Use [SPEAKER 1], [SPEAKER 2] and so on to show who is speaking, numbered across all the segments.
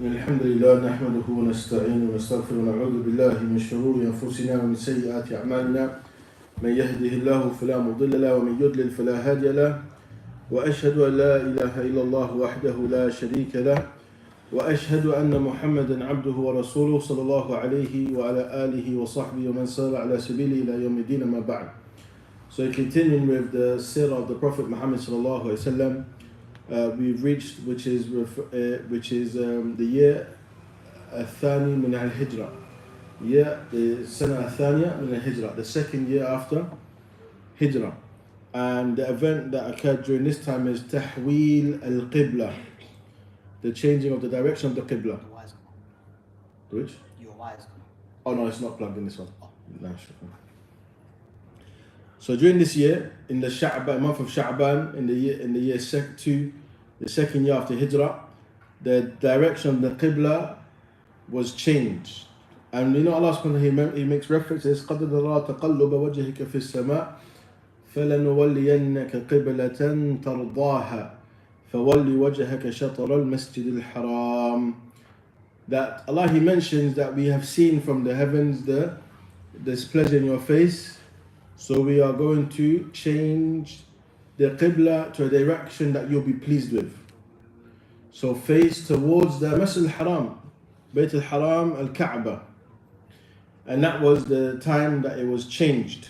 [SPEAKER 1] الحمد لله نحمده ونستعينه ونستغفره ونعوذ بالله من شرور أنفسنا ومن سيئات أعمالنا من يهده الله فلا مضل له ومن يضلل فلا هادي له وأشهد أن لا إله إلا الله وحده لا شريك له وأشهد أن محمدا عبده ورسوله صلى الله عليه وعلى آله وصحبه ومن سار على سبيله إلى يوم الدين ما بعد. So continuing with the seerah of the Prophet Muhammad sallallahu alaihi wasallam, we've reached which is the year الثاني من الهجرة, the سنة الثانية من الهجرة, the second year after Hijrah. And the event that occurred during this time is تحويل القبلة, the changing of the direction of the qiblah. Which?
[SPEAKER 2] Your wires.
[SPEAKER 1] Oh no, it's not plugged in this one. No, sure. So during this year, in the month of Sha'ban, in the year the second year after Hijrah, the direction of the qibla was changed. And you know Allah subhanahu wa ta'ala, He makes references, قَدْ نَرَى تَقَلُّبَ وَجْهِكَ فِي السَّمَاءِ فَلَنُوَلِّيَنَّكَ قِبْلَةً تَرْضَاهَا فَوَلِّ وَجْهَكَ شَطْرَ الْمَسْجِدِ الْحَرَامِ. That Allah, He mentions that we have seen from the heavens the displeasure in your face, so we are going to change the qibla to a direction that you'll be pleased with. So face towards the Masjid al-Haram, Bayt al-Haram, al-Kaaba. And that was the time that it was changed.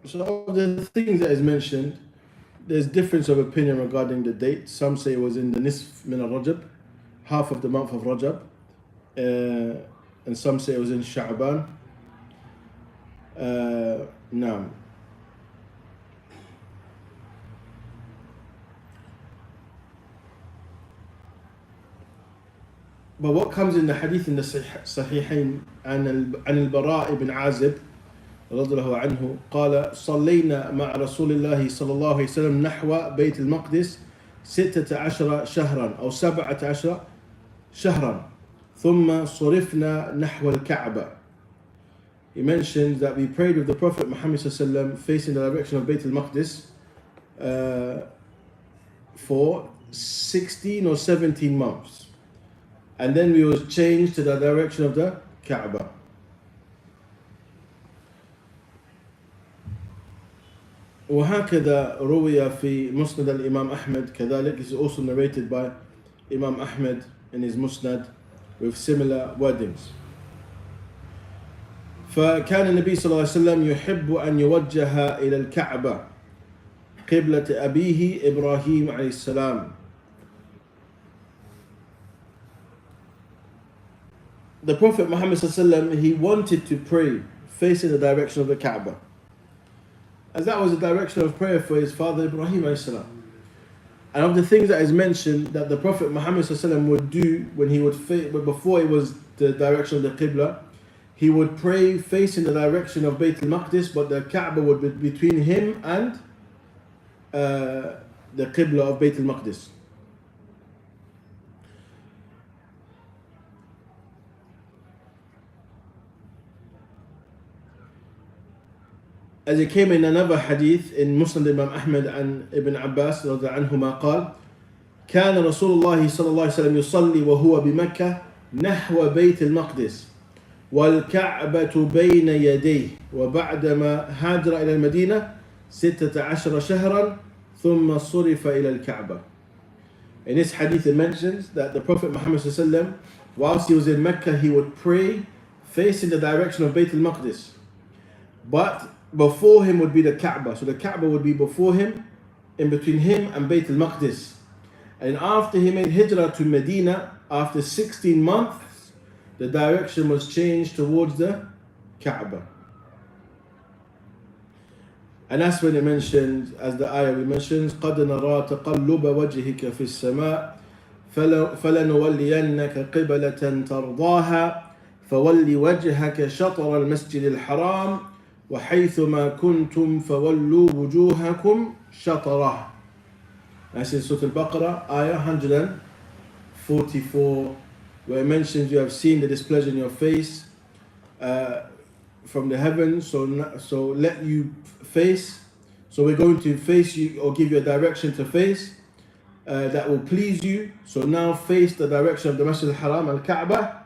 [SPEAKER 1] So of the things that is mentioned, there's difference of opinion regarding the date. Some say it was in the Nisf min al-Rajab, half of the month of Rajab, and some say it was in Sha'ban. Now, but what comes in the hadith in the Sahihain عن البراء بن عازب رضي الله عنه قال صلينا مع رسول الله صلى الله عليه وسلم نحو بيت المقدس 16 شهرا أو 17 شهرا ثم صرفنا نحو الكعبة. He mentions that we prayed with the Prophet Muhammad صلى الله عليه وسلم facing the direction of Bayt al-Maqdis for 16 or 17 months, and then we was changed to the direction of the Kaaba. وهكذا روي في مسند الإمام أحمد كذلك. This is also narrated by Imam Ahmed in his Musnad with similar wordings. فكان النبي صلى الله عليه وسلم يحب أن يوجه إلى الكعبة قبلة أبيه إبراهيم عليه السلام. The Prophet Muhammad صلى الله عليه وسلم, he wanted to pray facing the direction of the Kaaba, as that was the direction of prayer for his father Ibrahim alayhi salam. And of the things that is mentioned that the Prophet Muhammad would do when he would before it was the direction of the Qibla, he would pray facing the direction of Bayt al-Maqdis, but the Kaaba would be between him and the Qibla of Bayt al-Maqdis. As it came in another hadith in Musnad Imam Ahmed and Ibn Abbas رضي عنهما قال كان رسول الله صلى الله عليه وسلم يصلي وهو بمكة نحو بيت المقدس والكعبة بين يديه وبعدما هاجر إلى المدينة 16 شهرا ثم صرف إلى الكعبة. In this hadith it mentions that the Prophet Muhammad صلى الله عليه وسلم, whilst he was in Mecca, he would pray facing the direction of Bayt al-Maqdis, but before him would be the Kaaba. So the Kaaba would be before him, in between him and Bayt al-Maqdis. And after he made Hijrah to Medina, after 16 months, the direction was changed towards the Kaaba. And that's when it mentions, as the ayah we mentions, قَدْ نَرَى تَقَلُّبَ وَجْهِكَ فِي السَّمَاءِ فَلَنُوَلِّيَنَّكَ قِبْلَةً تَرْضَاهَا فَوَلِّ وَجْهَكَ شَطْرَ الْمَسْجِدِ الْحَرَامِ وَحَيْثُمَا كُنْتُمْ فَوَلُّوا وُجُوهَكُمْ شَطْرَهُ. That's in Surah Al-Baqarah, ayah 144, where it mentions you have seen the displeasure in your face from the heavens, so let you face. So we're going to face you or give you a direction to face that will please you. So now face the direction of the Masjid al-Haram, al-Kaaba,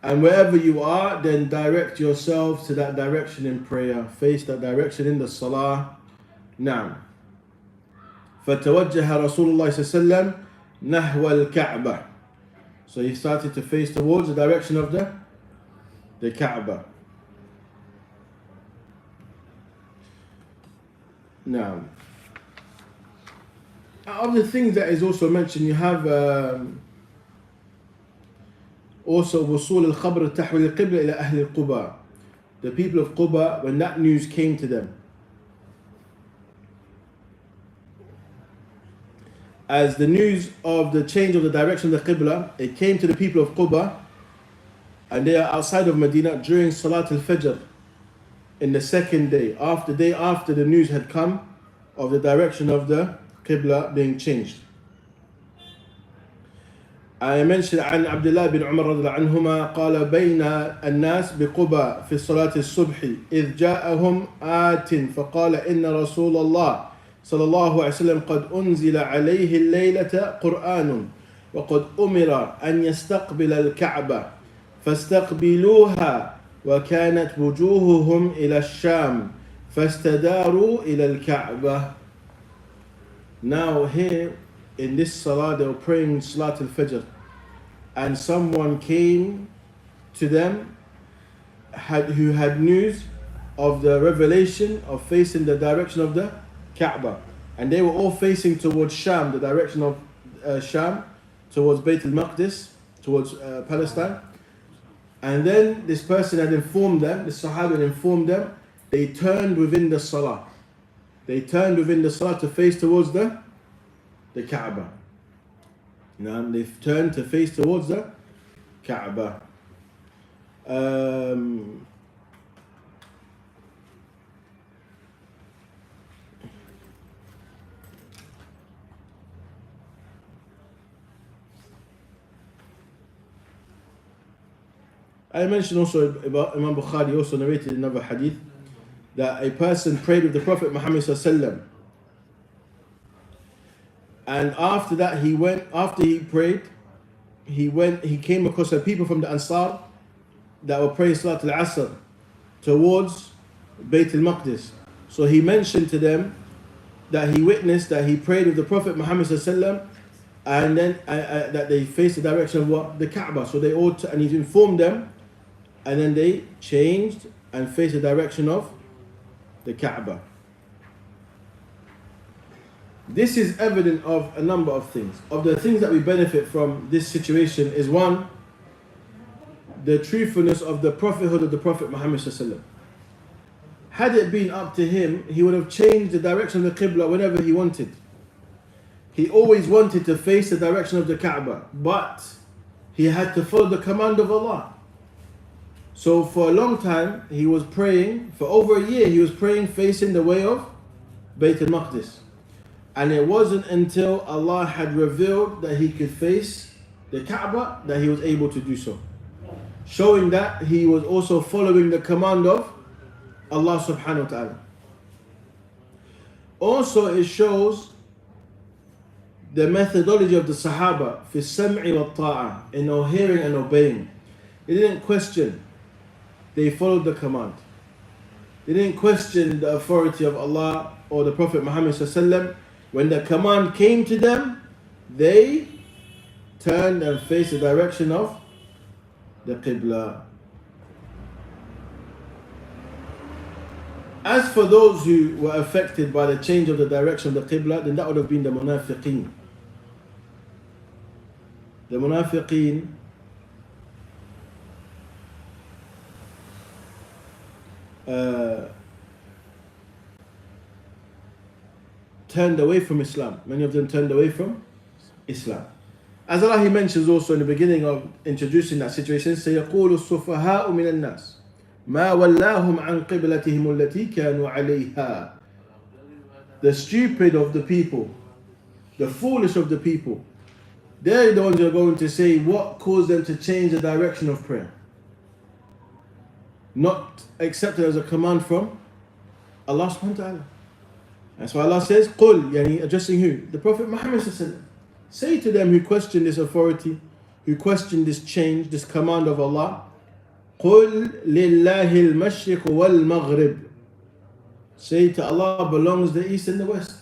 [SPEAKER 1] and wherever you are, then direct yourself to that direction in prayer. Face that direction in the Salah. Now, فَتَوَجَّهَ رَسُولُ اللَّهِ صلى الله عليه وسلم نَحْوَ الْكَعْبَةِ. So he started to face towards the direction of the Kaaba. Now, out of the things that is also mentioned, you have also وصول الخبر تحويل القبلة إلى أهل القبى. The people of Quba, when that news came to them, as the news of the change of the direction of the Qibla, it came to the people of Quba, and they are outside of Medina during Salat al-Fajr in the second day after the news had come of the direction of the Qibla being changed. I mentioned عن عبد الله بن عمر رضي الله عنهما قال بين الناس بقبى في صلاة الصبح إذ جاءهم آت فقال إن رسول الله صلى الله عليه وسلم قد أنزل عليه الليلة قرآن وقد أمر أن يستقبل الكعبة فاستقبلوها وكانت وجوههم إلى الشام فاستداروا إلى الكعبة. Now here in this salah they were praying Salat al-Fajr, and someone came to them who had news of the revelation of facing the direction of the Kaaba, and they were all facing towards Sham, the direction of Sham, towards Bayt al-Maqdis, towards Palestine. And then this person had informed them, this Sahaba had informed them, they turned within the salah. They turned within the salah to face towards the Kaaba. Now they turned to face towards the Kaaba. I mentioned also about Imam Bukhari also narrated another hadith that a person prayed with the Prophet Muhammad sallallahu alaihi wasallam. And after that, after he prayed, he came across some people from the Ansar that were praying Salat al-Asr towards Bayt al-Maqdis. So he mentioned to them that he witnessed that he prayed with the Prophet Muhammad sallallahu alaihi wasallam, and then that they faced the direction of what? The Kaaba. So they all, and he informed them, and then they changed and faced the direction of the Kaaba. This is evident of a number of things. Of the things that we benefit from this situation is one, the truthfulness of the prophethood of the Prophet Muhammad sallallahu alaihi wasallam. Had it been up to him, he would have changed the direction of the Qibla whenever he wanted. He always wanted to face the direction of the Kaaba, but he had to follow the command of Allah. So for a long time, he was praying, for over a year, he was praying facing the way of Bayt al-Maqdis. And it wasn't until Allah had revealed that he could face the Kaaba that he was able to do so. Showing that he was also following the command of Allah subhanahu wa ta'ala. Also it shows the methodology of the Sahaba fi sam'i wa ta'a, in hearing and obeying. They didn't question, they followed the command. They didn't question the authority of Allah or the Prophet Muhammad sallallahu alaihi wasallam. When the command came to them, they turned and faced the direction of the Qibla. As for those who were affected by the change of the direction of the Qibla, then that would have been the Munafiqeen. The Munafiqeen turned away from Islam. Many of them turned away from Islam. As Allah He mentions also in the beginning of introducing that situation, سَيَقُولُ السُّفَهَاءُ مِنَ النَّاسِ مَا وَلَّاهُمْ عَنْ قِبْلَتِهِمُ الَّتِي كَانُوا عَلَيْهَا. The stupid of the people, the foolish of the people, they're the ones who are going to say what caused them to change the direction of prayer. not accepted as a command from Allah subhanahu wa ta'ala. That's why Allah says, قُل, yani addressing who? The Prophet Muhammad sallallahu alaihi wasallam. Say to them who question this authority, who question this change, this command of Allah, قُل لِلَّهِ الْمَشْرِقُ وَالْمَغْرِبُ. Say to Allah belongs the east and the west.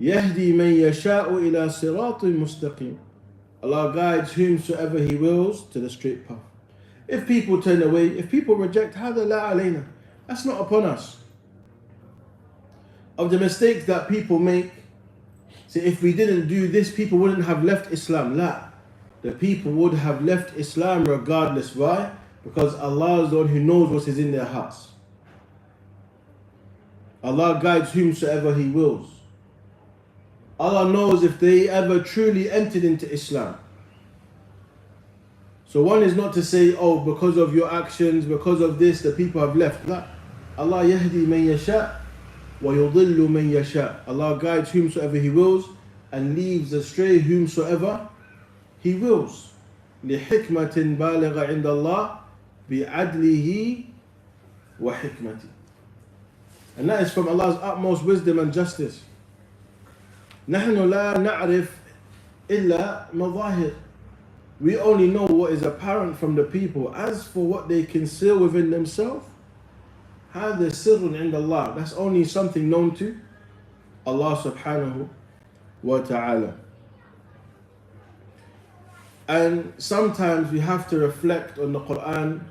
[SPEAKER 1] يَهْدِي مَنْ يَشَاءُ إِلَى صِرَاطٍ مُسْتَقِيمٍ. Allah guides whomsoever He wills to the straight path. If people turn away, if people reject, هذا لا علينا. That's not upon us. Of the mistakes that people make, say if we didn't do this, people wouldn't have left Islam. La. The people would have left Islam regardless. Why? Because Allah is the one who knows what is in their hearts. Allah guides whomsoever He wills. Allah knows if they ever truly entered into Islam. So one is not to say, oh, because of your actions, because of this, the people have left. La. Allah yahdi man yasha wa yudillu man yasha. Allah guides whomsoever He wills and leaves astray whomsoever He wills. لِحِكْمَةٍ بَالِغَ عِنْدَ اللَّهِ بِعَدْلِهِ وَحِكْمَتِهِ. And that is from Allah's utmost wisdom and justice. نحن لا نعرف إلا مظاهر. We only know what is apparent from the people. As for what they conceal within themselves, هذا سر عند الله. That's only something known to Allah subhanahu wa ta'ala. And sometimes we have to reflect on the Quran,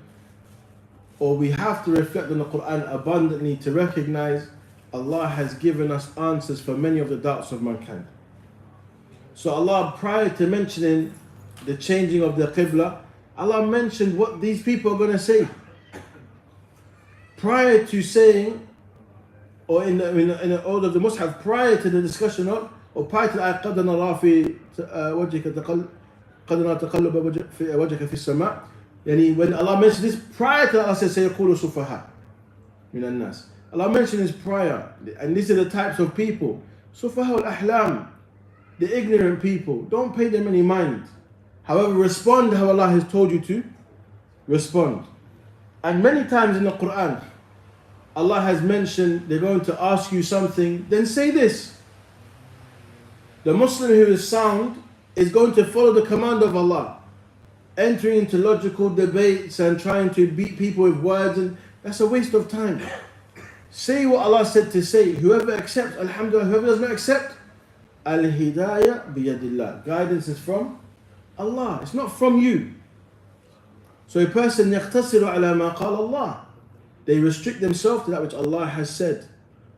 [SPEAKER 1] or we have to reflect on the Quran abundantly to recognize Allah has given us answers for many of the doubts of mankind. So Allah, prior to mentioning the changing of the qiblah, Allah mentioned what these people are going to say. Prior to saying, or in the order of the Mus'haf, prior to the discussion of, or prior to the ayat قَدْ نَرَى فِي وَجْهِكَ قَدْ نَرَى تَقَلُّبَ وَجْهِكَ فِي السَّمَاءِ. Yani when Allah mentioned this, prior to that, Allah said, سَيَقُولُ سُفَهَاءُ مِنَ النَّاسِ. Allah mentioned this prior, and these are the types of people. سُفَهَاءُ الْأَحْلَامِ, the ignorant people. Don't pay them any mind. However, respond how Allah has told you to respond. And many times in the Quran, Allah has mentioned they're going to ask you something, then say this. The Muslim who is sound is going to follow the command of Allah. Entering into logical debates and trying to beat people with words, and that's a waste of time. Say what Allah said to say. Whoever accepts, alhamdulillah. Whoever does not accept, al-hidayah biyadillah. Guidance is from Allah. It's not from you. So a person يقتصر على ما قال الله. They restrict themselves to that which Allah has said.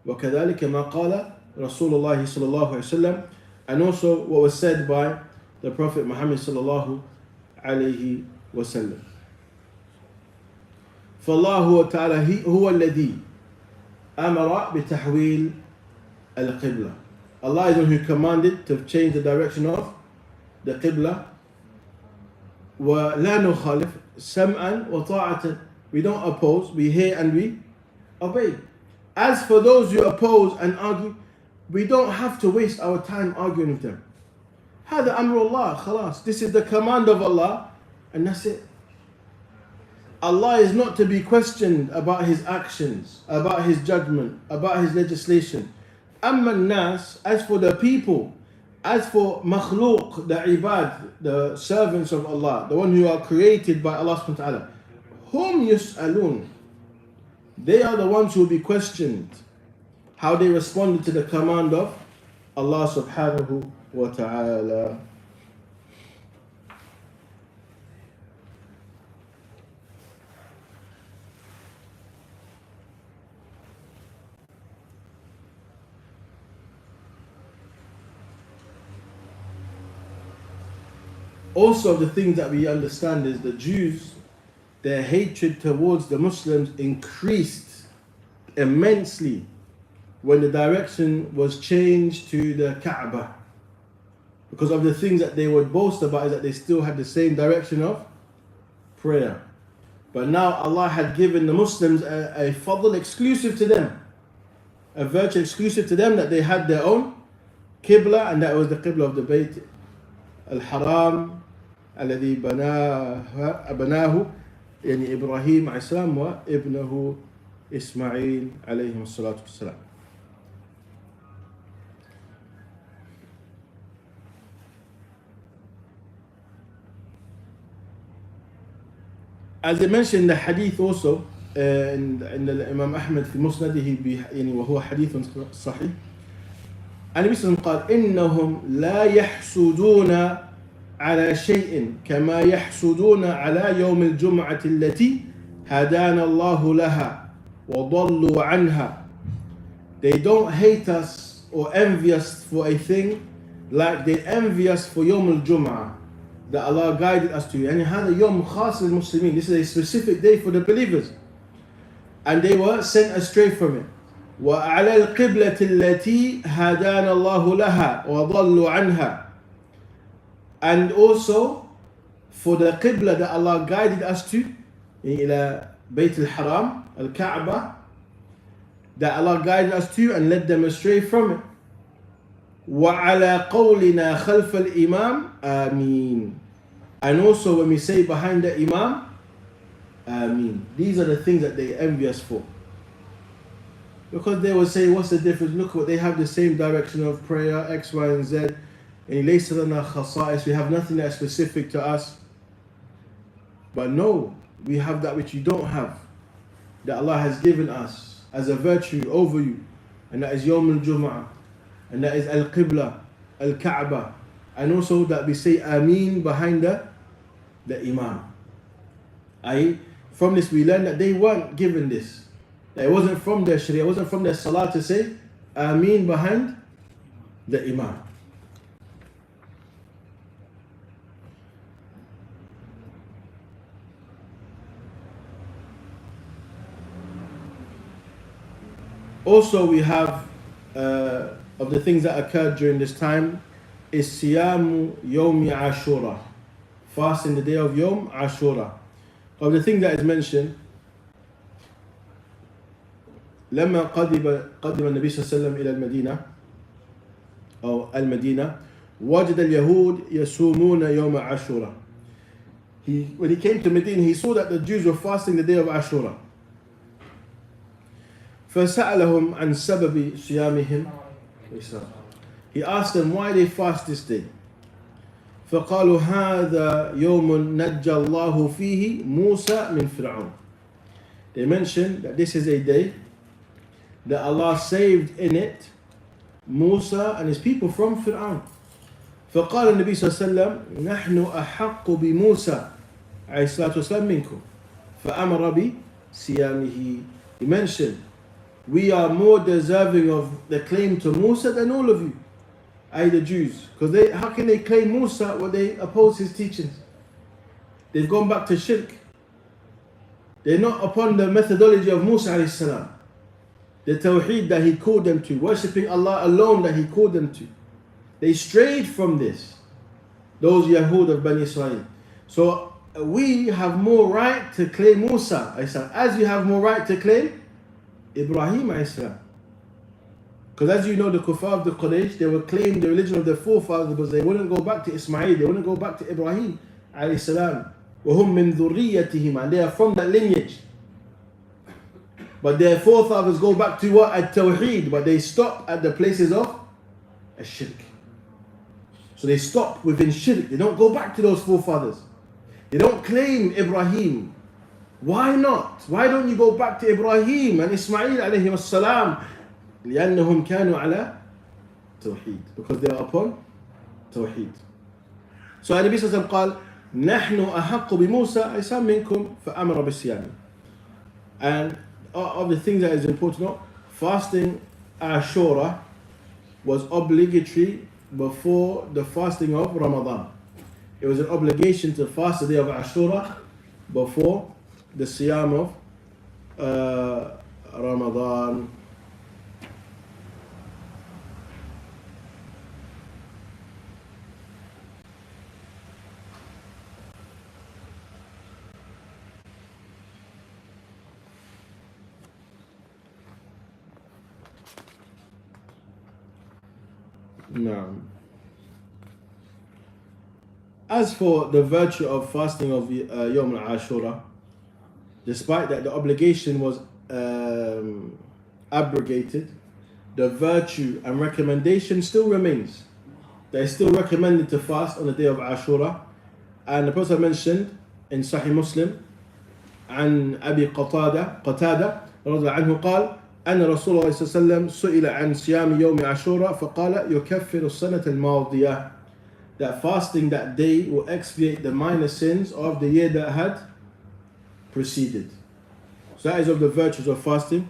[SPEAKER 1] وكذلك ما قال رسول الله صلى الله عليه وسلم. And also what was said by the Prophet Muhammad صلى الله عليه وسلم. فالله تعالى هو الذي أمر بتحويل القبلة. Allah is the one who commanded to change the direction of the qibla. ولا نخالف سمعا وطاعة. We don't oppose, we hear and we obey. As for those who oppose and argue, we don't have to waste our time arguing with them. هذا أمر الله خلاص. This is the command of Allah, and that's it. Allah is not to be questioned about His actions, about His judgment, about His legislation. أما الناس, as for the people, as for makhluk, the ibad, the servants of Allah, the one who are created by Allah subhanahu wa ta'ala, hum yus'alun. They are the ones who will be questioned how they responded to the command of Allah subhanahu wa ta'ala. Also, the things that we understand is the Jews, their hatred towards the Muslims increased immensely when the direction was changed to the Kaaba. Because of the things that they would boast about is that they still had the same direction of prayer. But now Allah had given the Muslims a fadl exclusive to them, a virtue exclusive to them, that they had their own qibla, and that was the qibla of the Bayt Al-Haram الذي بناه يعني إبراهيم عليه السلام وابنه إسماعيل عليهم الصلاة والسلام. As I mentioned, the hadith also in Imam Ahmad في مسنده يعني وهو حديث صحيح. النبي صلى الله عليه وسلم قال: إنهم لا يحسدون على شيء كما يحسدون على يوم الجمعة التي هدانا الله لها وضلوا عنها. They don't hate us or envy us for a thing like they envy us for يوم الجمعة that Allah guided us to. يعني هذا يوم خاص للمسلمين. This is a specific day for the believers. And they were sent astray from it. وعلى القبلة التي هدانا الله لها وضلوا عنها. And also for the qibla that Allah guided us to, إلى بيت الحرام, Al-Kaaba, that Allah guided us to and led them astray from it. وعلى قولنا خلف الإمام آمين. And also when we say behind the Imam, Ameen. These are the things that they envy us for. Because they will say, what's the difference? Look what they have, the same direction of prayer, X, Y, and Z. And ليس لنا خصائص. We have nothing that is specific to us. But no, we have that which you don't have, that Allah has given us as a virtue over you. And that is Yawm al-Jum'ah. And that is Al-Qibla, Al-Kaaba. And also that we say Ameen behind the Imam. From this we learn that they weren't given this. That it wasn't from their Sharia, it wasn't from their Salah to say Ameen behind the Imam. Also we have of the things that occurred during this time is Siyamu Yawmi Ashura, fasting the day of Yawm Ashura. Of the thing that is mentioned, لما قدم النبي صلى الله عليه وسلم إلى المدينة أو المدينة وجد اليهود يصومون يوم عاشوراء. When he came to Medina, he saw that the Jews were fasting the day of Ashura. فسألهم عن سبب صيامهم. He asked them why they fast this day. فقالوا هذا يوم نجى الله فيه موسى من فرعون. They mentioned that this is a day that Allah saved in it Musa and his people from Fir'aun. فقال النبي صلى الله عليه وسلم نحن أحق بموسى عليه الصلاة والسلام منكم فأمر بصيامه. He mentioned we are more deserving of the claim to Musa than all of you, i.e. the Jews. Because how can they claim Musa when they oppose his teachings? They've gone back to shirk. They're not upon the methodology of Musa alayhi salam, the tawheed that he called them to, worshipping Allah alone that he called them to. They strayed from this, those Yahud of Bani Israel. So we have more right to claim Musa alayhi salam, as you have more right to claim Ibrahim alayhi salam. Because as you know, the kuffar of the Quraysh, they would claim the religion of their forefathers, but they wouldn't go back to Ismail, they wouldn't go back to Ibrahim alayhi salam. وَهُمْ مِنْ ذُرِّيَّتِهِمْ, and they are from that lineage. But their forefathers go back to what? At-Tawheed, but they stop at the places of Ash-Shirk. So they stop within Shirk, they don't go back to those forefathers. They don't claim Ibrahim. Why not? Why don't you go back to Ibrahim and Ismail alayhim as-salam? لأنهم كانوا على توحيد, because they are upon توحيد. So النبي صلى الله عليه وسلم قال نحن أحق بموسى عيسى منكم فأمر بالصيام. And of the things that is important to know, fasting Ashura was obligatory before the fasting of Ramadan. It was an obligation to fast the day of Ashura before the Siyam of Ramadan. No. As for the virtue of fasting of Yawm al-Ashura, despite that the obligation was abrogated, the virtue and recommendation still remains. They still recommended to fast on the day of Ashura. And the Prophet mentioned in Sahih Muslim عن أبي قتادة رضي الله عنه قال أن رسول الله صلى الله عليه وسلم سئل عن صيام يوم عاشوراء فقال يكفر السنة الماضية, that fasting that day will expiate the minor sins of the year that had preceded. So that is of the virtues of fasting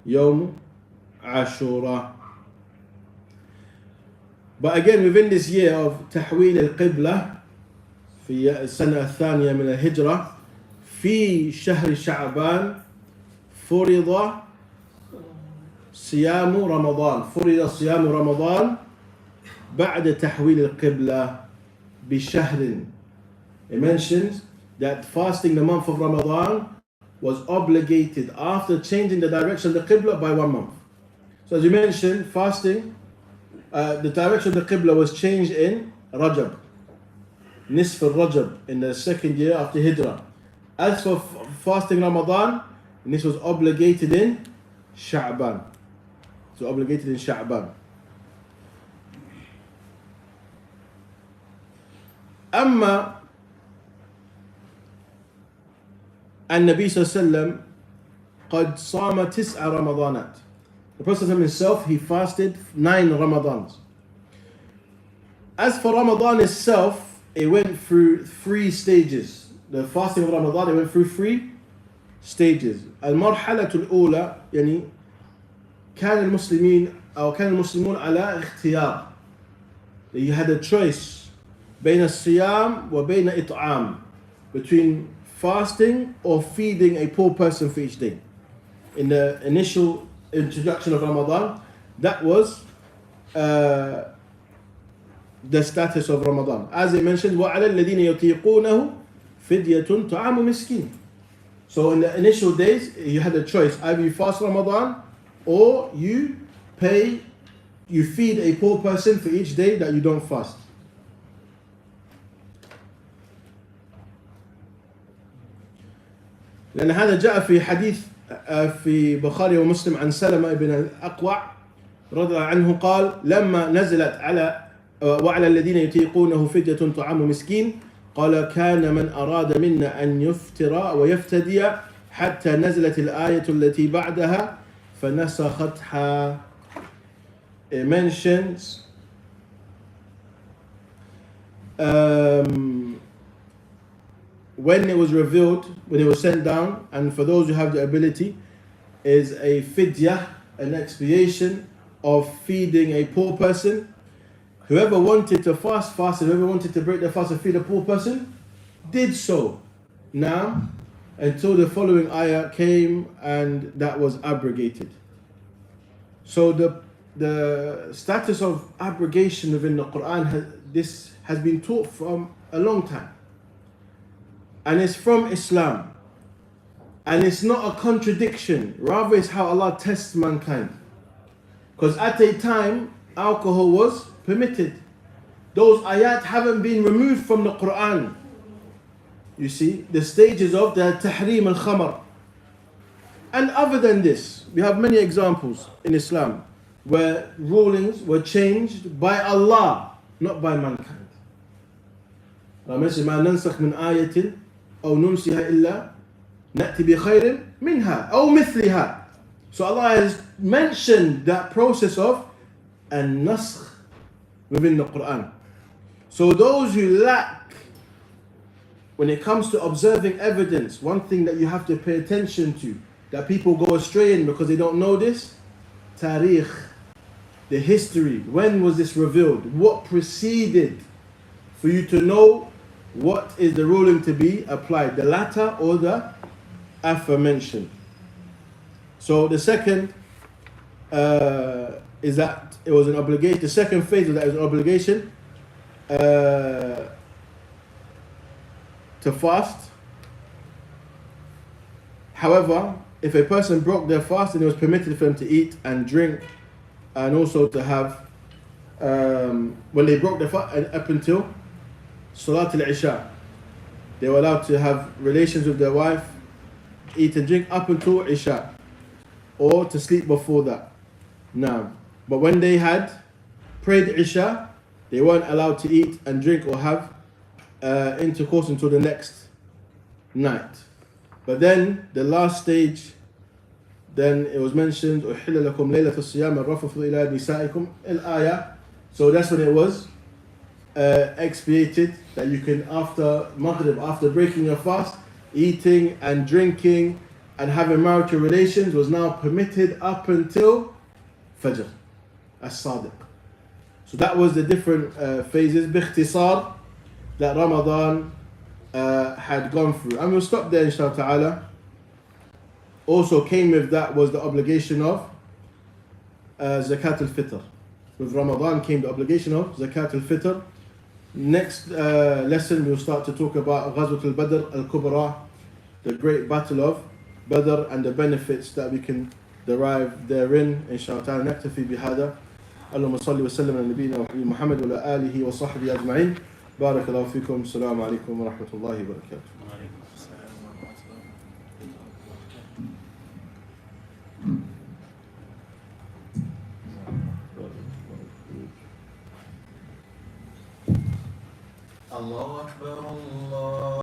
[SPEAKER 1] يوم عاشوراء. But again, within this year of تحويل القبلة في السنة الثانية من الهجرة في شهر شعبان فرض صيام رمضان بعد تحويل القبلة بشهر. It mentions that fasting the month of Ramadan was obligated after changing the direction of the Qibla by 1 month. So as you mentioned, fasting, the direction of the Qibla was changed in Rajab, Nisf al-Rajab, in the second year after Hijrah. As for fasting Ramadan, this was obligated in Sha'ban. So obligated in Sha'ban. أما النبي صلى الله عليه وسلم قد صام 9 رمضانات. The Prophet himself, he fasted 9 Ramadans. As for Ramadan itself, it went through 3 stages. The fasting of Ramadan, it went through 3 stages. المرحلة الأولى يعني كان المسلمون على اختيار. You had a choice بين الصيام وبين إطعام, between fasting or feeding a poor person for each day. In the initial introduction of Ramadan, that was the status of Ramadan. As it mentioned, وَعَلَى الَّذِينَ يُطِيقُونَهُ فِدْيَةٌ طَعَامُ مِسْكِينٍ. So in the initial days, you had a choice. Either you fast Ramadan or you feed a poor person for each day that you don't fast. لأن هذا جاء في حديث في بخاري ومسلم عن سلمة بن الأقوع رضي الله عنه قال لما نزلت وعلى الذين يطيقونه فدية طعام مسكين قال كان من أراد منا أن يفطر ويفتدي حتى نزلت الآية التي بعدها فنسختها. It mentions when it was revealed, when it was sent down, and for those who have the ability, is a fidyah, an expiation of feeding a poor person. Whoever wanted to fast, fasted. Whoever wanted to break their fast and feed a poor person, did so. Now, until the following ayah came and that was abrogated. So the status of abrogation within the Quran, this has been taught from a long time. And it's from Islam. And it's not a contradiction. Rather, it's how Allah tests mankind. Because at a time, alcohol was permitted. Those ayat haven't been removed from the Quran. You see, the stages of the tahrim al-khamar. And other than this, we have many examples in Islam where rulings were changed by Allah, not by mankind. ما ننسخ من آية أو ننسها إلا نأتي بخير منها أو مثلها. So Allah has mentioned that process of an-naskh within the Quran. So those who lack, when it comes to observing evidence, one thing that you have to pay attention to, that people go astray in because they don't know this, tarikh, the history. When was this revealed? What preceded? For you to know what is the ruling to be applied, the latter or the aforementioned. So the second is that it was an obligation. The second phase of that is an obligation to fast. However, if a person broke their fast, then it was permitted for them to eat and drink, and also to have, when they broke their fast, and up until Salat al-Isha, they were allowed to have relations with their wife eat and drink up until Isha, or to sleep before that. Now, but when they had prayed Isha, they weren't allowed to eat and drink or have intercourse until the next night. But then the last stage, then it was mentioned أُحِلَّ لَكُمْ لَيْلَةَ الصِّيَامِ الرَّفَثُ إِلَى نِسَائِكُمْ الْآيَةِ. So that's when it was expiated that you can, after Maghrib, after breaking your fast, eating and drinking and having marital relations was now permitted up until Fajr as-Sadiq. So that was the different phases باختصار that Ramadan had gone through, and we'll stop there inshallah ta'ala. Also came with that was the obligation of Zakat al-Fitr. With Ramadan came the obligation of Zakat al-Fitr. Next lesson we'll start to talk about Ghazwat al-Badr al-Kubra, the great battle of Badr, and the benefits that we can derive therein. Inshallah ta'ala naktafi bihada. Allahumma salli wa sallam ala nabiyyina Muhammad wa ala alihi wa sahbihi ajma'in. Barakallahu fikum. Assalamu alaikum wa rahmatullahi wa barakatuh.
[SPEAKER 2] الله أكبر الله